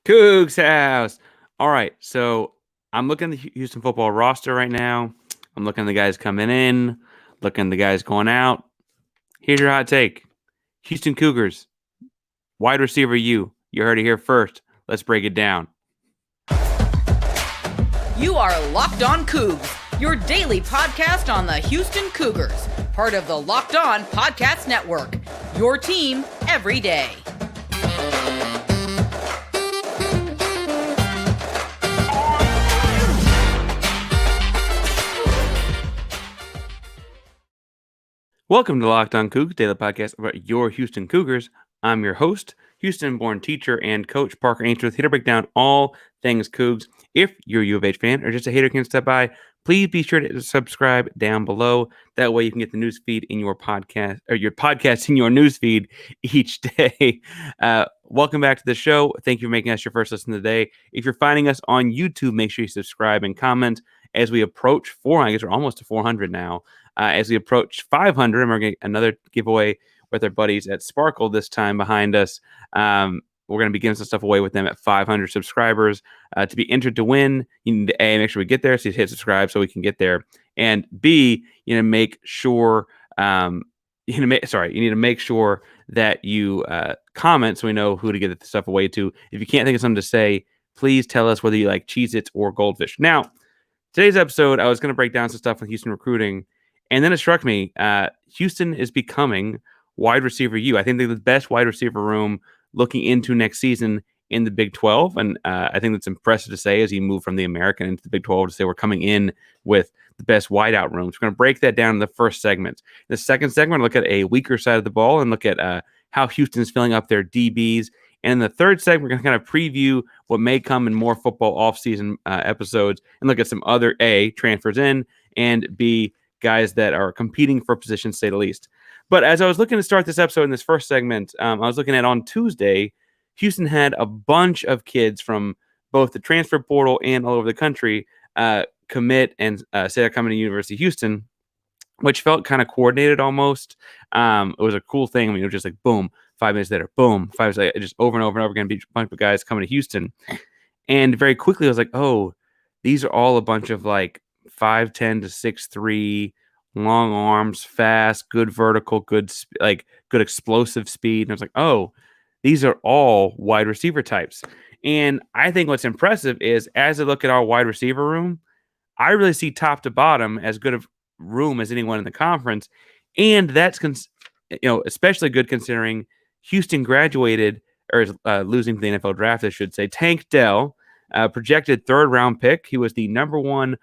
Coogs House. All right, so I'm looking at the Houston football roster right now. I'm looking at the guys coming in, looking at the guys going out. Here's your hot take. Houston Cougars, wide receiver you. You heard it here first. Let's break it down. You are Locked On Cougs, your daily podcast on the Houston Cougars, part of the Locked On Podcast Network, your team every day. Welcome to Locked On Cougs, daily podcast about your Houston Cougars. I'm your host, Houston-born teacher and coach Parker Ainsworth, here to break down all things Cougs. If you're a U of H fan or just a hater who can step by, please be sure to subscribe down below. That way you can get the news feed in your podcast, or your podcast in your news feed each day. Welcome back to the show. Thank you for making us your first listen today. If you're finding us on YouTube, make sure you subscribe and comment as we approach 400. I guess we're almost to 400 now. As we approach 500, and we're going to get another giveaway with our buddies at Sparkle this time behind us. We're going to be giving some stuff away with them at 500 subscribers. To be entered to win, you need to A, make sure we get there, so you hit subscribe so we can get there. And B, you need to make sure you need to make sure that you comment so we know who to get the stuff away to. If you can't think of something to say, please tell us whether you like Cheez-Its or Goldfish. Now, today's episode, I was going to break down some stuff with Houston recruiting. And then it struck me, Houston is becoming wide receiver U. I think they're the best wide receiver room looking into next season in the Big 12. And I think that's impressive to say as you move from the American into the Big 12 to say we're coming in with the best wideout rooms. We're going to break that down in the first segment. The second segment, we're going to look at a weaker side of the ball and look at how Houston is filling up their DBs. And in the third segment, we're going to kind of preview what may come in more football offseason episodes and look at some other A, transfers in, and B, guys that are competing for position, to say the least. But as I was looking to start this episode in this first segment, I was looking at on Tuesday, Houston had a bunch of kids from both the transfer portal and all over the country commit and say they're coming to University of Houston, which felt kind of coordinated almost. It was a cool thing. I mean, it was just like, boom, 5 minutes later, boom, 5 minutes later, just over and over and over again, a bunch of guys coming to Houston. And very quickly, I was like, oh, these are all a bunch of like 5'10" to 6'3", long arms, fast, good vertical, good explosive speed. And I was like, oh, these are all wide receiver types. And I think what's impressive is as I look at our wide receiver room, I really see top to bottom as good of room as anyone in the conference. And that's especially good considering Houston graduated or is losing to the NFL draft, I should say. Tank Dell, projected third-round pick. He was the number one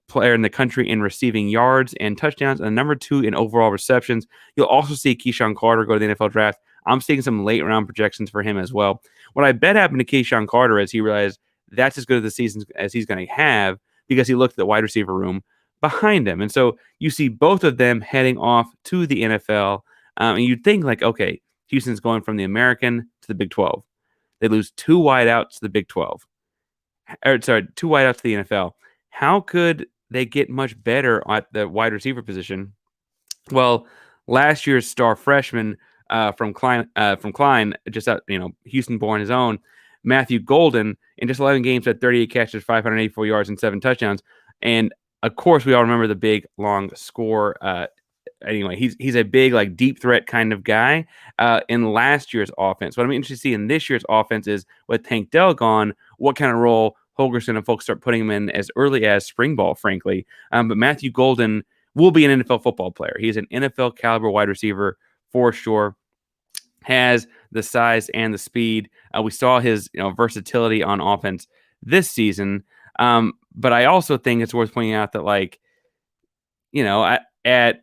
player in the country in receiving yards and touchdowns, and number 2 in overall receptions. You'll also see Keyshawn Carter go to the NFL draft. I'm seeing some late-round projections for him as well. What I bet happened to Keyshawn Carter is he realized that's as good of the season as he's going to have because he looked at the wide receiver room behind him. And so you see both of them heading off to the NFL, and you'd think like, okay, Houston's going from the American to the Big 12. They lose 2 wideouts to the Big 12. 2 wideouts to the NFL. How could they get much better at the wide receiver position? Well, last year's star freshman from Klein, just out, Houston born his own, Matthew Golden, in just 11 games had 38 catches, 584 yards, and 7 touchdowns. And of course, we all remember the big long score. Anyway, he's a big, like, deep threat kind of guy in last year's offense. What I'm interested to see in this year's offense is with Tank Dell gone, what kind of role Holgorsen and folks start putting him in as early as spring ball, frankly. But Matthew Golden will be an NFL football player. He's an NFL caliber wide receiver for sure. Has the size and the speed. We saw his versatility on offense this season. But I also think it's worth pointing out that, like, at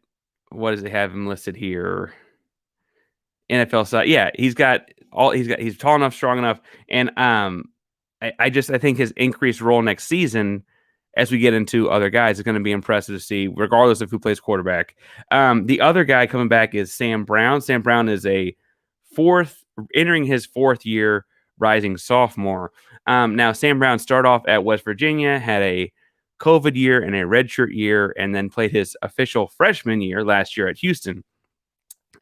what does it have him listed here? NFL side. Yeah, he's tall enough, strong enough, and I think his increased role next season, as we get into other guys, is going to be impressive to see, regardless of who plays quarterback. The other guy coming back is Sam Brown. Sam Brown is entering his 4th year, rising sophomore. Now, Sam Brown started off at West Virginia, had a COVID year and a redshirt year, and then played his official freshman year last year at Houston.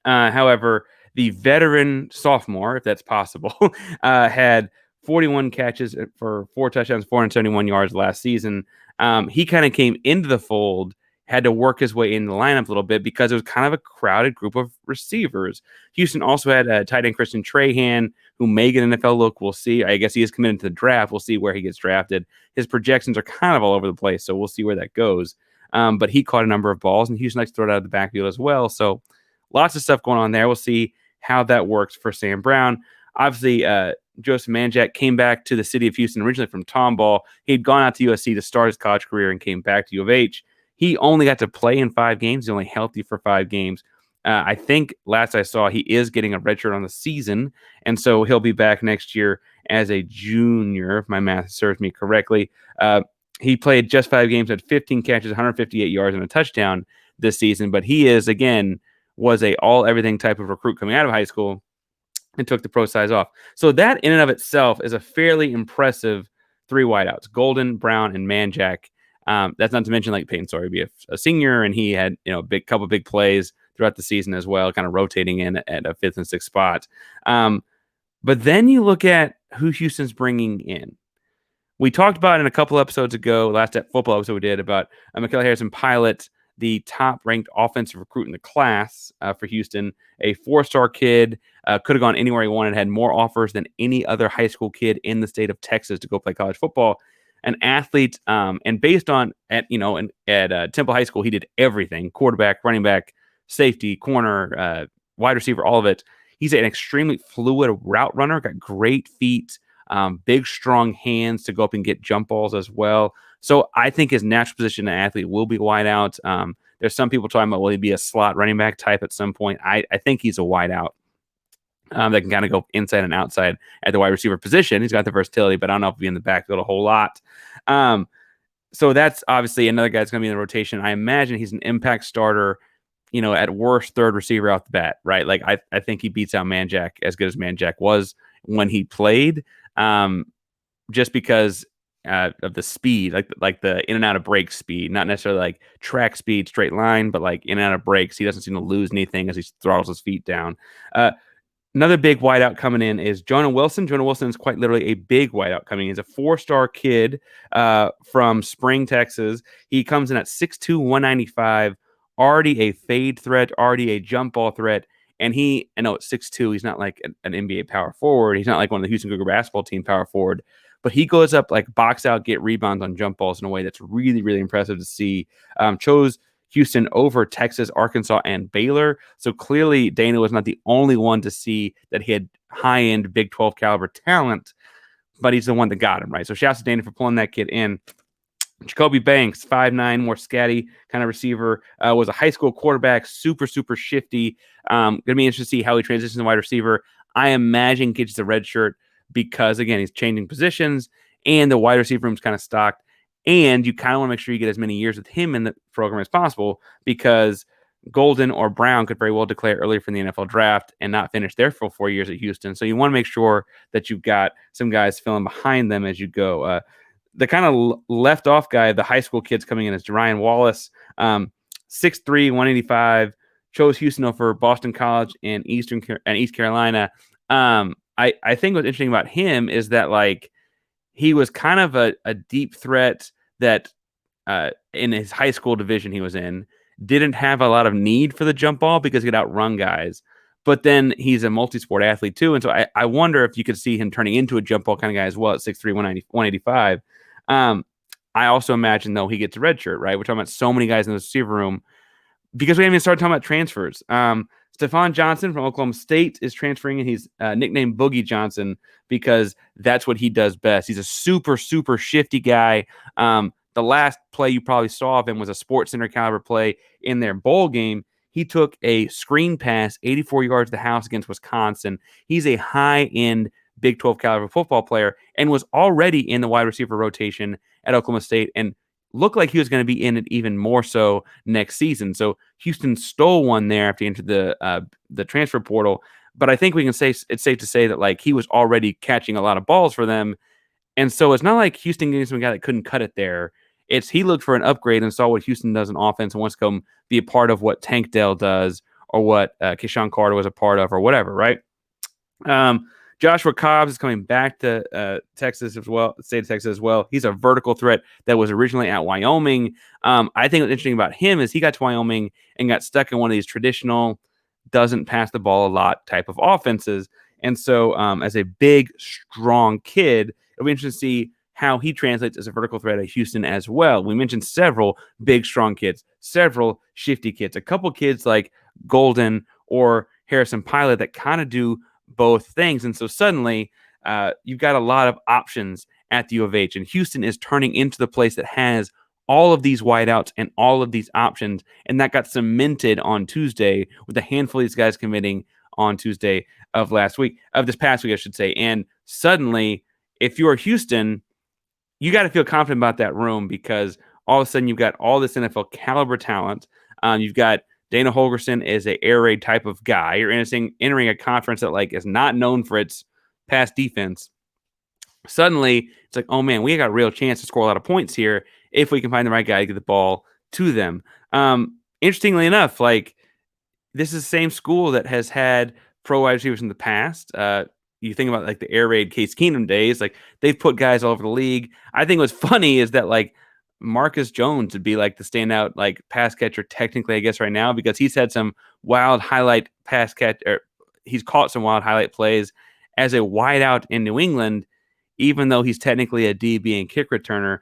However, the veteran sophomore, if that's possible, had 41 catches for 4 touchdowns, 471 yards last season. He kind of came into the fold, had to work his way in the lineup a little bit because it was kind of a crowded group of receivers. Houston also had tight end Christian Trahan, who may get an NFL look. We'll see. I guess he is committed to the draft. We'll see where he gets drafted. His projections are kind of all over the place, so we'll see where that goes. But he caught a number of balls, and Houston likes to throw it out of the backfield as well. So lots of stuff going on there. We'll see how that works for Sam Brown. Obviously, Joseph Manjack came back to the city of Houston originally from Tomball. He'd gone out to USC to start his college career and came back to U of H. He only got to play in 5 games. He's only healthy for 5 games. I think last I saw, he is getting a redshirt on the season, and so he'll be back next year as a junior, if my math serves me correctly. He played just 5 games, had 15 catches, 158 yards, and a touchdown this season, but he is, again, was a all-everything type of recruit coming out of high school and took the pro size off. So that in and of itself is a fairly impressive 3 wideouts, Golden, Brown, and Manjack. That's not to mention like Peyton Sawyer be a senior, and he had a couple big plays throughout the season as well, kind of rotating in at a 5th and 6th spot. But then you look at who Houston's bringing in. We talked about in a couple episodes ago, last football episode we did, about Mikal Harrison-Pilot, the top-ranked offensive recruit in the class for Houston, a 4-star kid, could have gone anywhere he wanted, had more offers than any other high school kid in the state of Texas to go play college football. An athlete, and based on at Temple High School, he did everything: quarterback, running back, safety, corner, wide receiver, all of it. He's an extremely fluid route runner, got great feet, big, strong hands to go up and get jump balls as well. So I think his natural position as an athlete will be wide out. There's some people talking about, will he be a slot running back type at some point? I think he's a wide out that can kind of go inside and outside at the wide receiver position. He's got the versatility, but I don't know if he'll be in the backfield a whole lot. So that's obviously another guy that's going to be in the rotation. I imagine he's an impact starter, at worst 3rd receiver off the bat, right? Like I think he beats out Manjack as good as Manjack was when he played, just because of the speed, like the in and out of break speed, not necessarily like track speed, straight line, but like in and out of breaks. He doesn't seem to lose anything as he throttles his feet down. Another big wideout coming in is Jonah Wilson. Jonah Wilson is quite literally a big wideout coming in. He's a 4-star kid from Spring, Texas. He comes in at 6'2", 195, already a fade threat, already a jump ball threat. And I know it's 6'2", he's not like an NBA power forward. He's not like one of the Houston Cougar basketball team power forward. But he goes up, like box out, get rebounds on jump balls in a way that's really, really impressive to see. Chose Houston over Texas, Arkansas, and Baylor. So clearly Dana was not the only one to see that he had high-end Big 12 caliber talent, but he's the one that got him, right? So shouts to Dana for pulling that kid in. Jacoby Banks, 5'9", more scatty kind of receiver, was a high school quarterback, super, super shifty. Going to be interesting to see how he transitions to wide receiver. I imagine gets the red shirt because, again, he's changing positions, and the wide receiver room's kind of stocked. And you kind of want to make sure you get as many years with him in the program as possible, because Golden or Brown could very well declare earlier from the NFL draft and not finish their full 4 years at Houston. So you want to make sure that you've got some guys filling behind them as you go. The kind of left off guy, the high school kids coming in, is Ryan Wallace, 6'3", 185, chose Houston over Boston College and East Carolina. I think what's interesting about him is that, like, he was kind of a deep threat that in his high school division he was in didn't have a lot of need for the jump ball because he could outrun guys. But then he's a multi-sport athlete too. And so I wonder if you could see him turning into a jump ball kind of guy as well at 6'3", 185. I also imagine, though, he gets a red shirt, right? We're talking about so many guys in the receiver room because we haven't even started talking about transfers. Stephon Johnson from Oklahoma State is transferring, and he's nicknamed Boogie Johnson because that's what he does best. He's a super, super shifty guy. The last play you probably saw of him was a Sports Center caliber play in their bowl game. He took a screen pass, 84 yards to the house against Wisconsin. He's a high-end Big 12 caliber football player and was already in the wide receiver rotation at Oklahoma State and looked like he was going to be in it even more so next season. So Houston stole one there after he entered the transfer portal. But I think we can say it's safe to say that, like, he was already catching a lot of balls for them. And so it's not like Houston getting some guy that couldn't cut it there. He looked for an upgrade and saw what Houston does in offense and wants to come be a part of what Tank Dell does or what Keyshawn Carter was a part of or whatever, right? Joshua Cobbs is coming back to Texas as well, state of Texas as well. He's a vertical threat that was originally at Wyoming. I think what's interesting about him is he got to Wyoming and got stuck in one of these traditional, doesn't pass the ball a lot type of offenses. And so as a big, strong kid, it'll be interesting to see how he translates as a vertical threat at Houston as well. We mentioned several big, strong kids, several shifty kids, a couple kids like Golden or Harrison-Pilot that kind of do both things. And so suddenly you've got a lot of options at the U of H. And Houston is turning into the place that has all of these wideouts and all of these options. And that got cemented on Tuesday with a handful of these guys committing on Tuesday of this past week, I should say. And suddenly, if you're Houston, you got to feel confident about that room because all of a sudden you've got all this NFL caliber talent. You've got Dana Holgorsen is a air raid type of guy. You're entering a conference that like is not known for its past defense. Suddenly, it's like, oh man, we got a real chance to score a lot of points here if we can find the right guy to get the ball to them. Interestingly enough, like this is the same school that has had pro wide receivers in the past. You think about like the air raid Case Keenum days, like they've put guys all over the league. I think what's funny is that like Marcus Jones would be like the standout like pass catcher technically, I guess, right now because he's had some wild highlight pass catch, or he's caught some wild highlight plays as a wideout in New England, even though he's technically a DB and kick returner,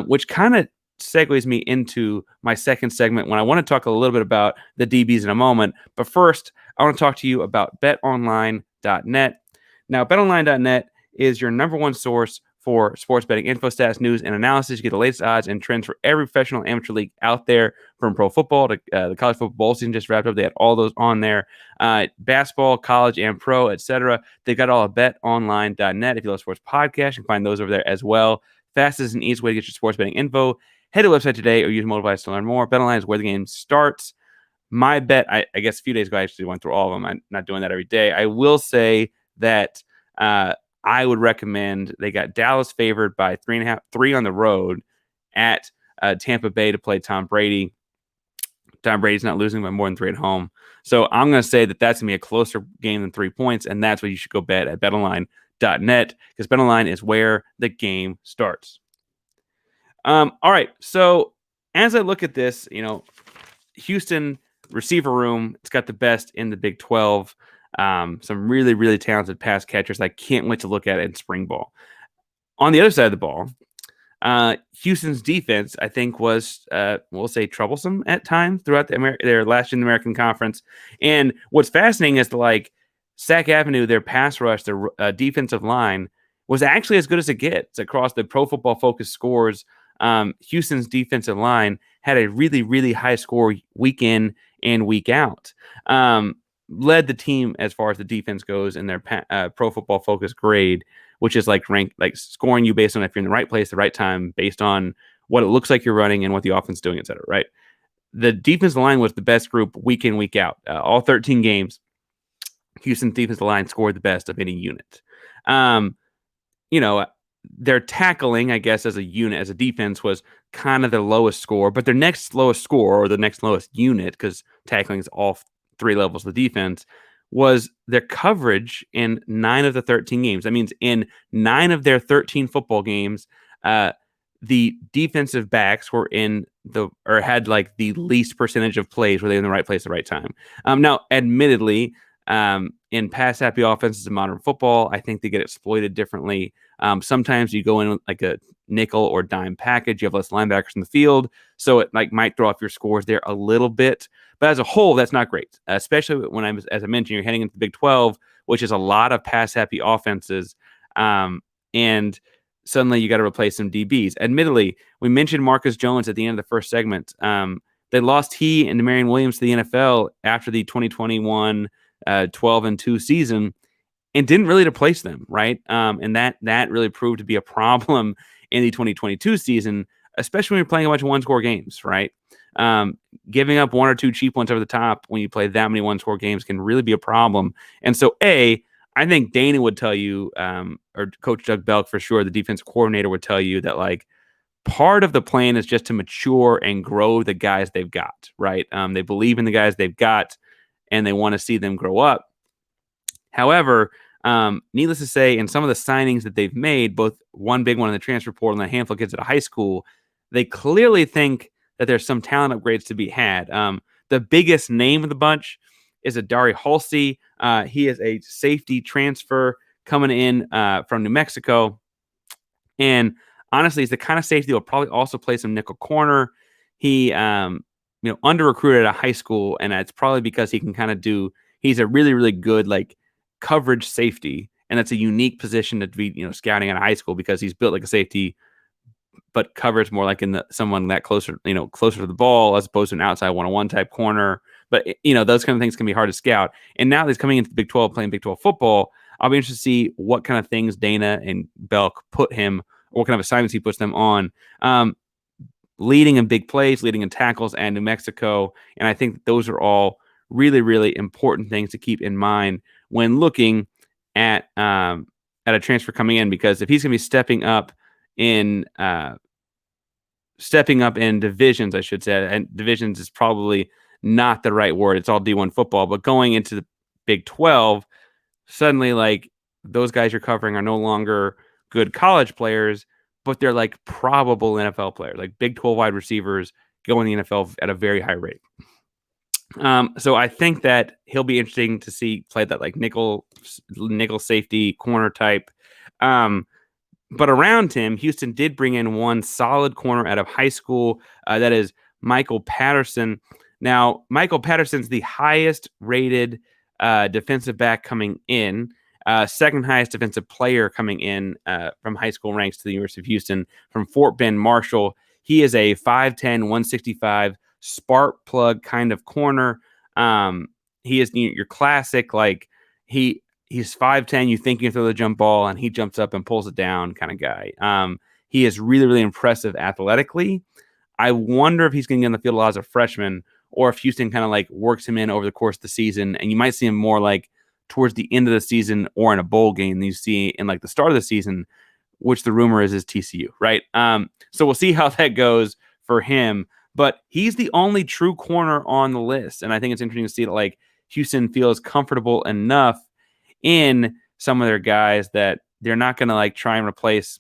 which kind of segues me into my second segment when I want to talk a little bit about the DBs in a moment. But first, I want to talk to you about betonline.net. Now, betonline.net is your number one source for sports betting info, stats, news, and analysis. You get the latest odds and trends for every professional amateur league out there, from pro football to the college football bowl season just wrapped up. They had all those on there. Basketball, college, and pro, etc. They've got all at betonline.net. If you love sports podcasts, you can find those over there as well. Fastest and easiest way to get your sports betting info. Head to the website today or use mobile device to learn more. BetOnline is where the game starts. My bet, I guess a few days ago, I actually went through all of them. I'm not doing that every day. I will say that I would recommend they got Dallas favored by 3.5, 3 on the road at Tampa Bay to play Tom Brady. Tom Brady's not losing by more than 3 at home. So I'm going to say that that's going to be a closer game than 3 points, and that's what you should go bet at betonline.net because BetOnline is where the game starts. All right, so as I look at this, Houston receiver room, it's got the best in the Big 12. Some really, really talented pass catchers I can't wait to look at in spring ball. On the other side of the ball, Houston's defense, I think, was, we'll say, troublesome at times throughout their last year in the American Conference. And what's fascinating is Sac Avenue, their pass rush, their defensive line, was actually as good as it gets across the Pro Football Focus scores. Houston's defensive line had a really, really high score week in and week out. Led the team as far as the defense goes in their Pro Football Focus grade, which is like ranked, like scoring you based on if you're in the right place, the right time, based on what it looks like you're running and what the offense is doing, et cetera, right? The defensive line was the best group week in, week out. All 13 games, Houston's defensive line scored the best of any unit. Their tackling, I guess, as a unit, as a defense, was kind of the lowest score, but their next lowest score, or the next lowest unit, because tackling is all 3 levels of the defense, was their coverage in 9 of the 13 games. That means in 9 of their 13 football games, the defensive backs were had like the least percentage of plays where they were in the right place at the right time. Now, admittedly, in pass happy offenses in modern football, I think they get exploited differently. Sometimes you go in like a nickel or dime package, you have less linebackers in the field, so it like might throw off your scores there a little bit. But as a whole, that's not great, especially when as I mentioned, you're heading into the Big 12, which is a lot of pass happy offenses, and suddenly you got to replace some DBs. Admittedly, we mentioned Marcus Jones at the end of the first segment. They lost he and Demarion Williams to the NFL after the 2021 12-2 season, and didn't really replace them, right? And that really proved to be a problem in the 2022 season, especially when you're playing a bunch of one-score games, right? Giving up 1 or 2 cheap ones over the top when you play that many one-score games can really be a problem. And so, I think Dana would tell you, or Coach Doug Belk for sure, the defense coordinator would tell you that like part of the plan is just to mature and grow the guys they've got, right? They believe in the guys they've got, and they want to see them grow up. However, Needless to say, in some of the signings that they've made, both one big one in the transfer portal and a handful of kids at a high school, they clearly think that there's some talent upgrades to be had. The biggest name of the bunch is Adari Halsey. He is a safety transfer coming in from New Mexico. And honestly, he's the kind of safety that will probably also play some nickel corner. He, under recruited at a high school, and it's probably because he can kind of he's a really, really good like coverage safety. And that's a unique position to be, scouting at a high school because he's built like a safety, but covers more like someone that closer to the ball as opposed to an outside one-on-one type corner. But, those kind of things can be hard to scout. And now that he's coming into the Big 12 playing Big 12 football, I'll be interested to see what kind of things Dana and Belk put him, or what kind of assignments he puts them on. Leading in big plays, leading in tackles, and New Mexico. And I think those are all really, really important things to keep in mind when looking at a transfer coming in, because if he's going to be stepping up in divisions, I should say, and divisions is probably not the right word. It's all D1 football, but going into the Big 12, suddenly like those guys you're covering are no longer good college players, but they're like probable NFL players, like Big 12 wide receivers going in the NFL at a very high rate. So I think that he'll be interesting to see play that like nickel safety corner type. But around him, Houston did bring in one solid corner out of high school. That is Mikal Patterson. Now, Mikal Patterson's the highest rated defensive back coming in. Second highest defensive player coming in from high school ranks to the University of Houston from Fort Bend Marshall. He is a 5'10", 165 spark plug kind of corner. He is your classic, like he's 5'10", you think you can throw the jump ball, and he jumps up and pulls it down kind of guy. He is really, really impressive athletically. I wonder if he's going to get on the field a lot as a freshman, or if Houston kind of like works him in over the course of the season, and you might see him more like towards the end of the season or in a bowl game than you see in like the start of the season, which the rumor is TCU, right? So we'll see how that goes for him, but he's the only true corner on the list. And I think it's interesting to see that like Houston feels comfortable enough in some of their guys that they're not going to like try and replace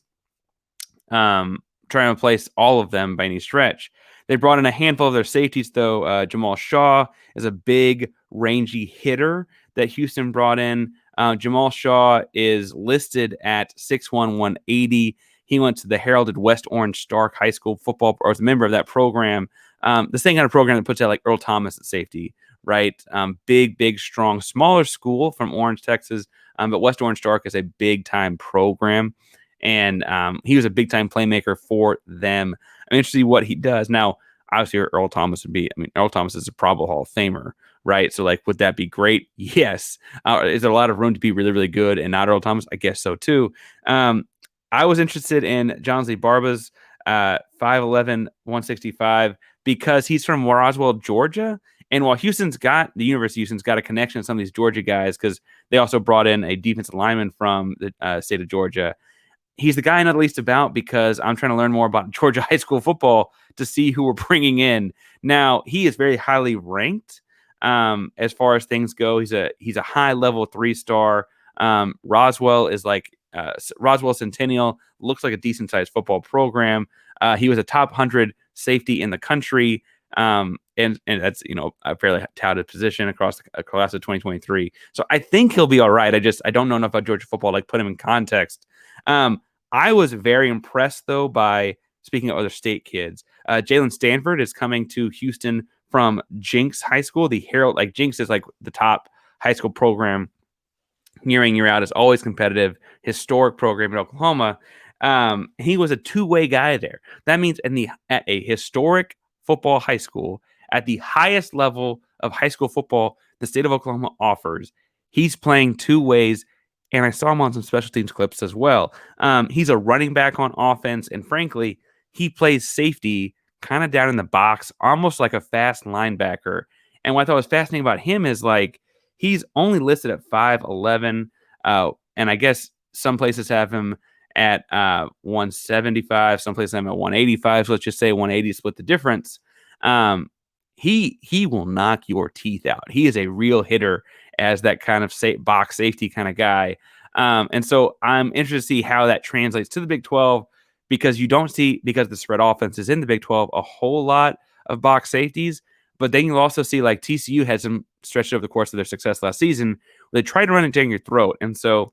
all of them by any stretch. They brought in a handful of their safeties, though. Jamal Shaw is a big, rangy hitter that Houston brought in. Jamal Shaw is listed at 6'1", 180. He went to the heralded West Orange Stark High School football, or was a member of that program. The same kind of program that puts out like Earl Thomas at safety, right? Big, strong, smaller school from Orange, Texas. But West Orange Stark is a big-time program. And he was a big-time playmaker for them. I'm interested to see what he does. Now, obviously, Earl Thomas Earl Thomas is a probable Hall of Famer, right? So, like, would that be great? Yes. Is there a lot of room to be really, really good and not Earl Thomas? I guess so, too. I was interested in John Z. Barba's 5'11", 165 because he's from Roswell, Georgia. And while the University of Houston's got a connection to some of these Georgia guys because they also brought in a defensive lineman from the state of Georgia, he's the guy not least about because I'm trying to learn more about Georgia high school football to see who we're bringing in. Now, he is very highly ranked as far as things go. He's a high-level 3-star. Roswell is like Roswell Centennial, looks like a decent-sized football program. He was a top 100 safety in the country, and that's a fairly touted position across the class of 2023. So I think he'll be all right. I don't know enough about Georgia football to like put him in context. I was very impressed though by, speaking of other state kids, Jalen Stanford is coming to Houston from Jenks High School. The Herald, like Jenks is like the top high school program year in, year out, is always competitive, historic program in Oklahoma. He was a two-way guy there. That means at a historic football high school, at the highest level of high school football the state of Oklahoma offers, he's playing two ways. And I saw him on some special teams clips as well. He's a running back on offense. And frankly, he plays safety kind of down in the box, almost like a fast linebacker. And what I thought was fascinating about him is like, he's only listed at 5'11". And I guess some places have him at 175. Some places have him at 185. So let's just say 180 split the difference. He will knock your teeth out. He is a real hitter. as that kind of box safety kind of guy. And so I'm interested to see how that translates to the Big 12, because you don't see, because the spread offense is in the Big 12, a whole lot of box safeties. But then you'll also see, like, TCU had some stretches over the course of their success last season where they tried to run it down your throat. And so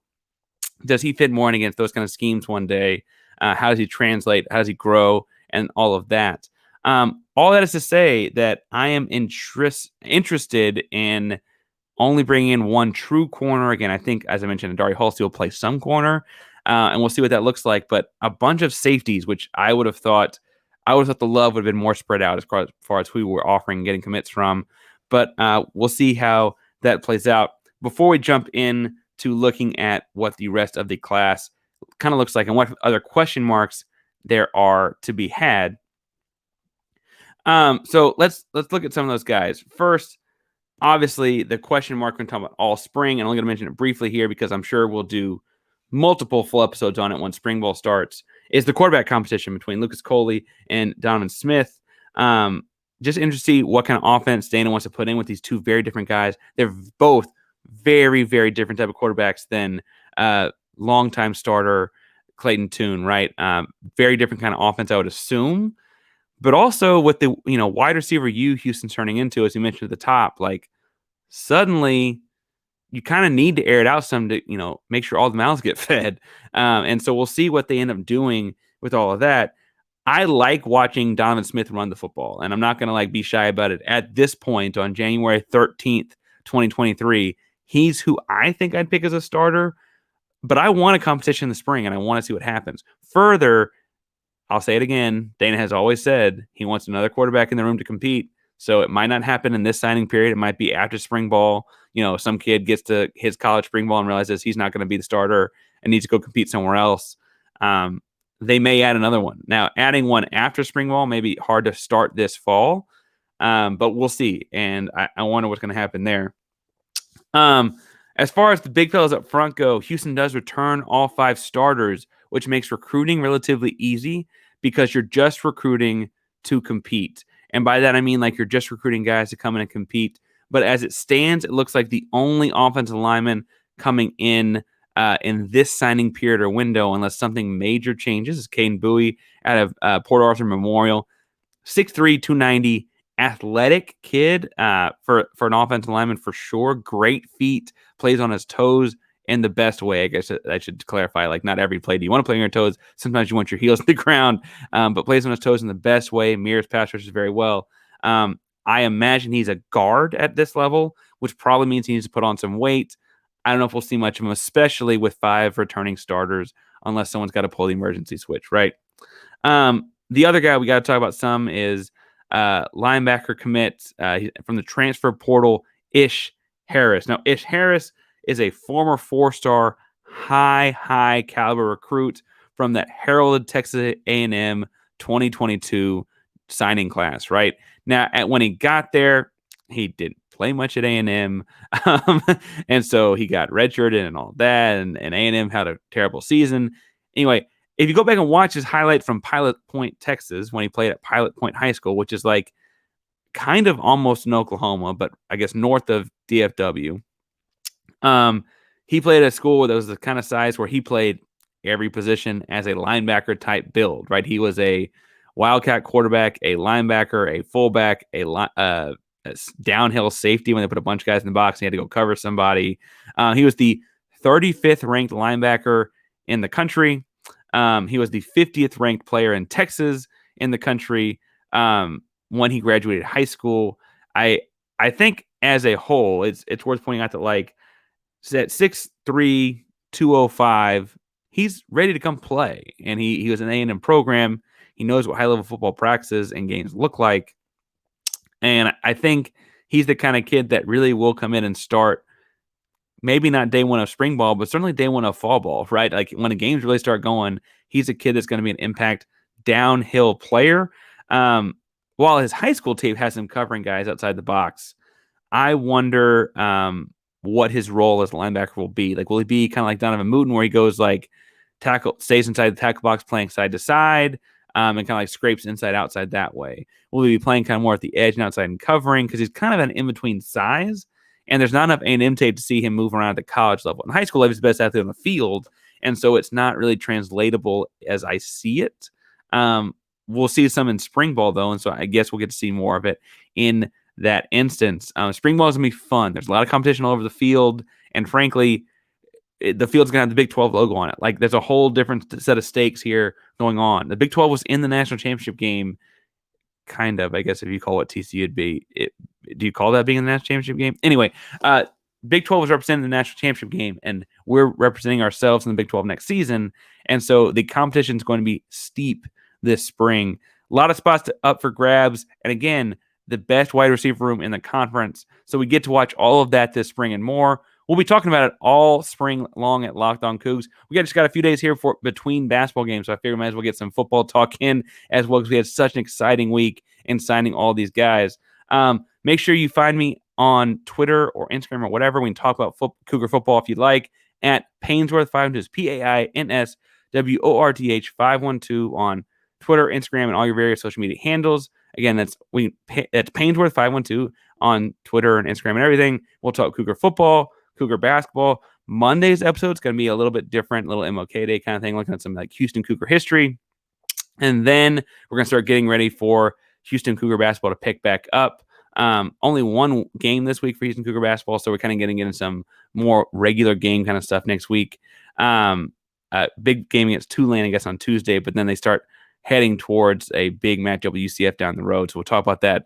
does he fit more in against those kind of schemes one day? How does he translate? How does he grow? And all of that. All that is to say that I am interested in only bringing in one true corner. Again, I think, as I mentioned, Adari Halsey will play some corner, and we'll see what that looks like. But a bunch of safeties, which I would have thought the love would have been more spread out as far as who we're offering and getting commits from. But we'll see how that plays out. Before we jump in to looking at what the rest of the class kind of looks like and what other question marks there are to be had. So let's look at some of those guys. First, obviously, the question mark when talking about all spring, and I'm only going to mention it briefly here because I'm sure we'll do multiple full episodes on it when spring ball starts, is the quarterback competition between Lucas Coley and Donovan Smith. Just interested to see what kind of offense Dana wants to put in with these two very different guys. They're both very, very different type of quarterbacks than longtime starter Clayton Tune, right? Very different kind of offense, I would assume. But also with the wide receiver Houston's turning into, as you mentioned at the top, like suddenly you kind of need to air it out some to make sure all the mouths get fed. And so we'll see what they end up doing with all of that. I like watching Donovan Smith run the football, and I'm not going to be shy about it. At this point, on January 13th, 2023, he's who I think I'd pick as a starter. But I want a competition in the spring, and I want to see what happens. Further, I'll say it again, Dana has always said he wants another quarterback in the room to compete. So it might not happen in this signing period. It might be after spring ball. Some kid gets to his college spring ball and realizes he's not going to be the starter and needs to go compete somewhere else. They may add another one. Now, adding one after spring ball may be hard to start this fall, but we'll see. And I wonder what's going to happen there. As far as the big fellas up front go, Houston does return all 5 starters, which makes recruiting relatively easy because you're just recruiting to compete. And by that, I mean you're just recruiting guys to come in and compete. But as it stands, it looks like the only offensive lineman coming in this signing period or window, unless something major changes, is Caden Bowie out of Port Arthur Memorial. 6'3", 290, athletic kid for an offensive lineman for sure. Great feet, plays on his toes in the best way. I guess I should clarify, not every play do you want to play on your toes. Sometimes you want your heels on the ground, but plays on his toes in the best way, mirrors pass rushes very well. I imagine he's a guard at this level, which probably means he needs to put on some weight. I don't know if we'll see much of him, especially with 5 returning starters, unless someone's got to pull the emergency switch, right? The other guy we got to talk about some is linebacker commit from the transfer portal, Ish Harris. Now, Ish Harris is a former 4-star, high caliber recruit from that heralded Texas A&M 2022 signing class, right? Now, when he got there, he didn't play much at A&M, and so he got redshirted and all that, and A&M had a terrible season. Anyway, if you go back and watch his highlight from Pilot Point, Texas, when he played at Pilot Point High School, which is kind of almost in Oklahoma, but I guess north of DFW, he played at a school that was the kind of size where he played every position as a linebacker type build, right? He was a wildcat quarterback, a linebacker, a fullback, a downhill safety when they put a bunch of guys in the box and he had to go cover somebody. He was the 35th ranked linebacker in the country. He was the 50th ranked player in Texas in the country when he graduated high school. I think as a whole, it's worth pointing out that at 6'3", 205, he's ready to come play. And he was an A&M program. He knows what high-level football practices and games look like. And I think he's the kind of kid that really will come in and start, maybe not day one of spring ball, but certainly day one of fall ball, right? When the games really start going, he's a kid that's going to be an impact downhill player. While his high school tape has him covering guys outside the box, I wonder what his role as a linebacker will be. Will he be kind of like Donovan Mooten, where he goes stays inside the tackle box playing side to side, and kind of scrapes inside outside that way? Will he be playing kind of more at the edge and outside and covering? Because he's kind of an in-between size And there's not enough A&M tape to see him move around at the college level. In high school, he was the best athlete on the field, and so it's not really translatable as I see it. We'll see some in spring ball, though, and so I guess we'll get to see more of it in that instance. Spring ball is going to be fun. There's a lot of competition all over the field, and frankly, the field's going to have the Big 12 logo on it. Like, there's a whole different set of stakes here going on. The Big 12 was in the national championship game, kind of, I guess, if you call what TCU would be. Do you call that being in the national championship game? Anyway, Big 12 was representing the national championship game, and we're representing ourselves in the Big 12 next season. And so the competition is going to be steep this spring. A lot of spots up for grabs. And again, the best wide receiver room in the conference. So we get to watch all of that this spring and more. We'll be talking about it all spring long at Locked On Cougs. We just got a few days here for between basketball games, so I figure we might as well get some football talk in as well, because we had such an exciting week in signing all these guys. Make sure you find me on Twitter or Instagram or whatever. We can talk about Cougar football if you'd like, at Painsworth 512, PAINSWORTH 512 on Twitter, Instagram, and all your various social media handles. Again, that's Painsworth 512 on Twitter and Instagram and everything. We'll talk Cougar football, Cougar basketball. Monday's episode is going to be a little bit different, a little MLK Day kind of thing, looking at some like Houston Cougar history. And then we're going to start getting ready for Houston Cougar basketball to pick back up. Only one game this week for Houston Cougar basketball, so we're kind of getting into some more regular game kind of stuff next week. Big game against Tulane, I guess, on Tuesday, but then they start heading towards a big matchup with UCF down the road. So we'll talk about that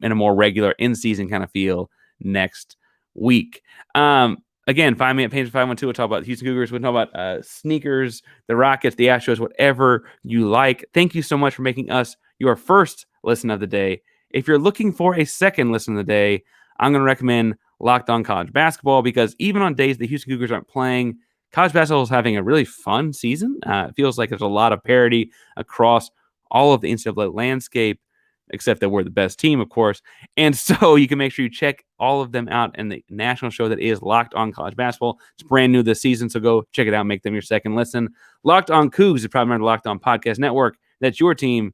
in a more regular in-season kind of feel next week. Again, find me at Page 512. We'll talk about Houston Cougars. We'll talk about sneakers, the Rockets, the Astros, whatever you like. Thank you so much for making us your first listen of the day. If you're looking for a second listen of the day, I'm going to recommend Locked On College Basketball, because even on days the Houston Cougars aren't playing, college basketball is having a really fun season. It feels like there's a lot of parity across all of the NCAA landscape, except that we're the best team, of course. And so you can make sure you check all of them out in the national show that is Locked On College Basketball. It's brand new this season, so go check it out. Make them your second listen. Locked On Cougs is probably the Locked On Podcast Network. That's your team,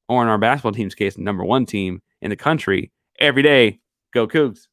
or in our basketball team's case, number one team in the country. Every day, go Cougs.